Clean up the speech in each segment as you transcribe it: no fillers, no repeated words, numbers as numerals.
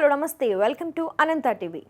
Hello నమస్తే, welcome to Anantha TV.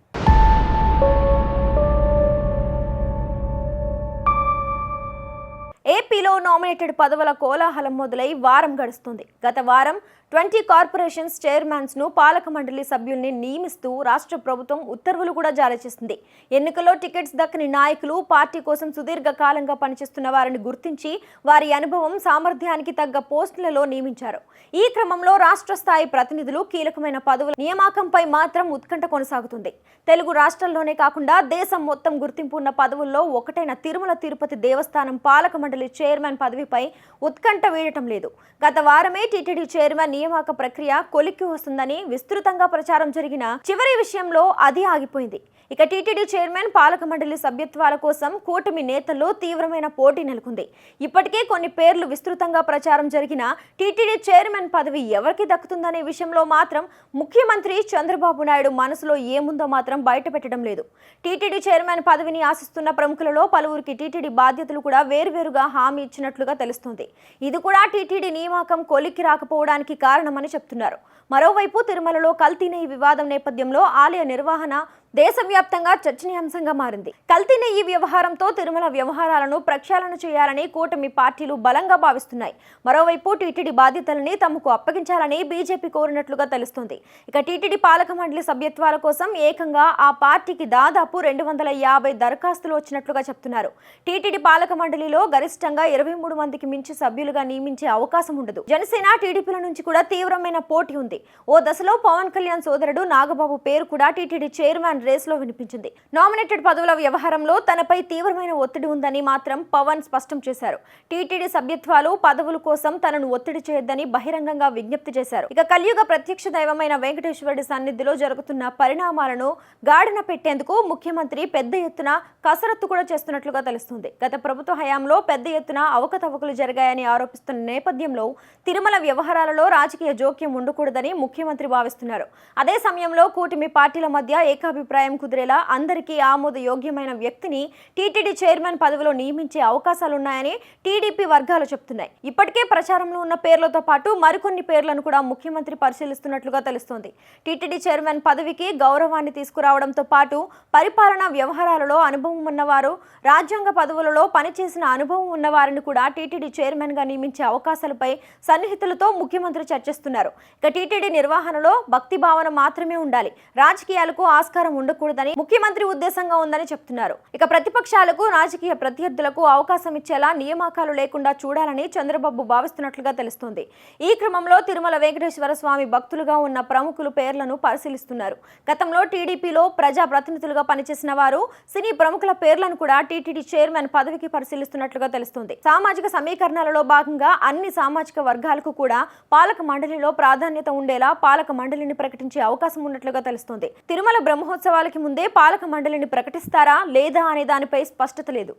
ఏపీలో nominated పదవుల కోలాహలం మొదలై వారం గడుస్తుంది. గత వారం 20 కార్పొరేషన్స్ చైర్మన్స్ ను పాలక మండలి సభ్యుల్ని నియమిస్తూ రాష్ట్ర ప్రభుత్వం ఉత్తర్వులు కూడా జారీ చేసింది. ఎన్నికల్లో టికెట్స్ దక్కని నాయకులు, పార్టీ కోసం సుదీర్ఘ కాలంగా పనిచేస్తున్న వారిని గుర్తించి వారి అనుభవం, సామర్థ్యానికి తగ్గ పోస్టులలో నియమించారు. ఈ క్రమంలో రాష్ట్ర స్థాయి ప్రతినిధులు కీలకమైన పదవుల నియామకంపై మాత్రం ఉత్కంఠ కొనసాగుతుంది. తెలుగు రాష్ట్రాల్లోనే కాకుండా దేశం మొత్తం గుర్తింపు ఉన్న పదవుల్లో ఒకటైన తిరుమల తిరుపతి దేవస్థానం పాలక మండలి చైర్మన్ పదవిపై ఉత్కంఠ వీడటం లేదు. గత వారమే టీటీడీ చైర్మన్ నియామక ప్రక్రియ కొలిక్కి వస్తుందని విస్తృతంగా ప్రచారం జరిగిన చివరి విషయంలో అది ఆగిపోయింది. ఇక టీటీడీ చైర్మన్, పాలక మండలి సభ్యత్వాల కోసం కూటమి నేతల్లో తీవ్రమైన పోటీ నెలకొంది. ఇప్పటికే కొన్ని పేర్లు విస్తృతంగా ప్రచారం జరిగిన టీటీడీ చైర్మన్ పదవి ఎవరికి దక్కుతుందనే విషయంలో మాత్రం ముఖ్యమంత్రి చంద్రబాబు నాయుడు మనసులో ఏముందో మాత్రం బయటపెట్టడం లేదు. టీటీడీ చైర్మన్ పదవిని ఆశిస్తున్న ప్రముఖులలో పలువురికి టీటీడీ బాధ్యతలు కూడా వేరువేరుగా హామీ ఇచ్చినట్లుగా తెలుస్తుంది. ఇది కూడా టీటీడీ నియామకం కొలిక్కి రాకపోవడానికి కారణమని చెప్తున్నారు. మరోవైపు తిరుమలలో కల్తీ నెయ్యి వివాదం నేపథ్యంలో ఆలయ నిర్వహణ దేశవ్యాప్తంగా చర్చనీయాంశంగా మారింది. కల్తీ నెయ్యి వ్యవహారంతో తిరుమల వ్యవహారాలను ప్రక్షాళన చేయాలని కూటమి పార్టీలు బలంగా భావిస్తున్నాయి. మరోవైపు టీటీడీ బాధ్యతలని తమకు అప్పగించాలని బీజేపీ కోరినట్లుగా తెలుస్తోంది. ఇక టీటీడీ పాలక మండలి సభ్యత్వాల కోసం ఏకంగా ఆ పార్టీకి దాదాపు 250 దరఖాస్తులు వచ్చినట్లుగా చెప్తున్నారు. టీటీడీ పాలక మండలిలో గరిష్టంగా 23 మందికి మించి సభ్యులుగా నియమించే అవకాశం ఉండదు. జనసేన, టీడీపీల నుంచి కూడా తీవ్రమైన పోటీ ఉంది. ఓ దశలో పవన్ కళ్యాణ్ సోదరుడు నాగబాబు పేరు కూడా టీటీడీ చైర్మన్ రేస్లో వినిపించింది. నామినేటెడ్ పదవుల వ్యవహారంలో తనపై తీవ్రమైన ఒత్తిడి ఉందని మాత్రం పవన్ స్పష్టం చేశారు. టీటీడీ సభ్యత్వాలు, పదవుల కోసం తనను ఒత్తిడి చేయొద్దని బహిరంగంగా విజ్ఞప్తి చేశారు. ఇక కలియుగ ప్రత్యక్ష దైవమైన వెంకటేశ్వరుడి సన్నిధిలో జరుగుతున్న పరిణామాలను గాడిన పెట్టేందుకు ముఖ్యమంత్రి పెద్ద ఎత్తున కసరత్తు కూడా చేస్తున్నట్లుగా తెలుస్తుంది. గత ప్రభుత్వ హయాంలో పెద్ద ఎత్తున అవకతవకలు జరిగాయని ఆరోపిస్తున్న నేపథ్యంలో తిరుమల వ్యవహారాలలో రాజకీయ జోక్యం ఉండకూడదని ముఖ్యమంత్రి భావిస్తున్నారు. అదే సమయంలో కూటమి పార్టీల మధ్య ఏకాభిప్రాయం కుదిరేలా అందరికీ ఆమోదయోగ్యమైన వ్యక్తిని టీటీడీ చైర్మన్ పదవిలో నియమించే అవకాశాలున్నాయని టీడీపీ వర్గాలు చెప్తున్నాయి. ఇప్పటికే ప్రచారంలో ఉన్న పేర్లతో పాటు మరికొన్ని పేర్లను కూడా ముఖ్యమంత్రి పరిశీలిస్తున్నట్లుగా తెలుస్తోంది. టీటీడీ చైర్మన్ పదవికి గౌరవాన్ని తీసుకురావడంతో పాటు పరిపాలనా వ్యవహారాలలో అనుభవం ఉన్నవారు, రాజ్యాంగ పదవులలో పనిచేసిన అనుభవం ఉన్నవారిని కూడా టీటీడీ చైర్మన్ గా నియమించే అవకాశాలపై సన్నిహితులతో ముఖ్యమంత్రి చర్చిస్తున్నారు. ఇక టీటీడీ నిర్వహణలో భక్తి భావన మాత్రమే ఉండాలి, రాజకీయాలకు ఆస్కారం ఉండకూడదని ముఖ్యమంత్రి ఉద్దేశంగా ఉందని చెప్తున్నారు. ఇక ప్రతిపక్షాలకు, రాజకీయ ప్రత్యర్థులకు అవకాశం ఇచ్చేలా నియామకాలు లేకుండా చూడాలని చంద్రబాబు భావిస్తున్నట్లుగా తెలుస్తోంది. ఈ క్రమంలో తిరుమల వెంకటేశ్వర స్వామి భక్తులుగా ఉన్న ప్రముఖుల పేర్లను పరిశీలిస్తున్నారు. గతంలో టీడీపీలో ప్రజా ప్రతినిధులుగా పనిచేసిన వారు, సినీ ప్రముఖుల పేర్లను కూడా టీటీడీ చైర్మన్ పదవికి పరిశీలిస్తున్నట్లుగా తెలుస్తుంది. సామాజిక సమీకరణాలలో భాగంగా అన్ని సామాజిక వర్గాలకు కూడా పాలక మండలిలో ప్రాధాన్యత ఉండేలా పాలక మండలిని ప్రకటించే అవకాశం ఉన్నట్లుగా తెలుస్తుంది. తిరుమల బ్రహ్మోత్సవాలకి ముందే పాలక మండలిని ప్రకటిస్తారా లేదా అనే దానిపై స్పష్టత లేదు.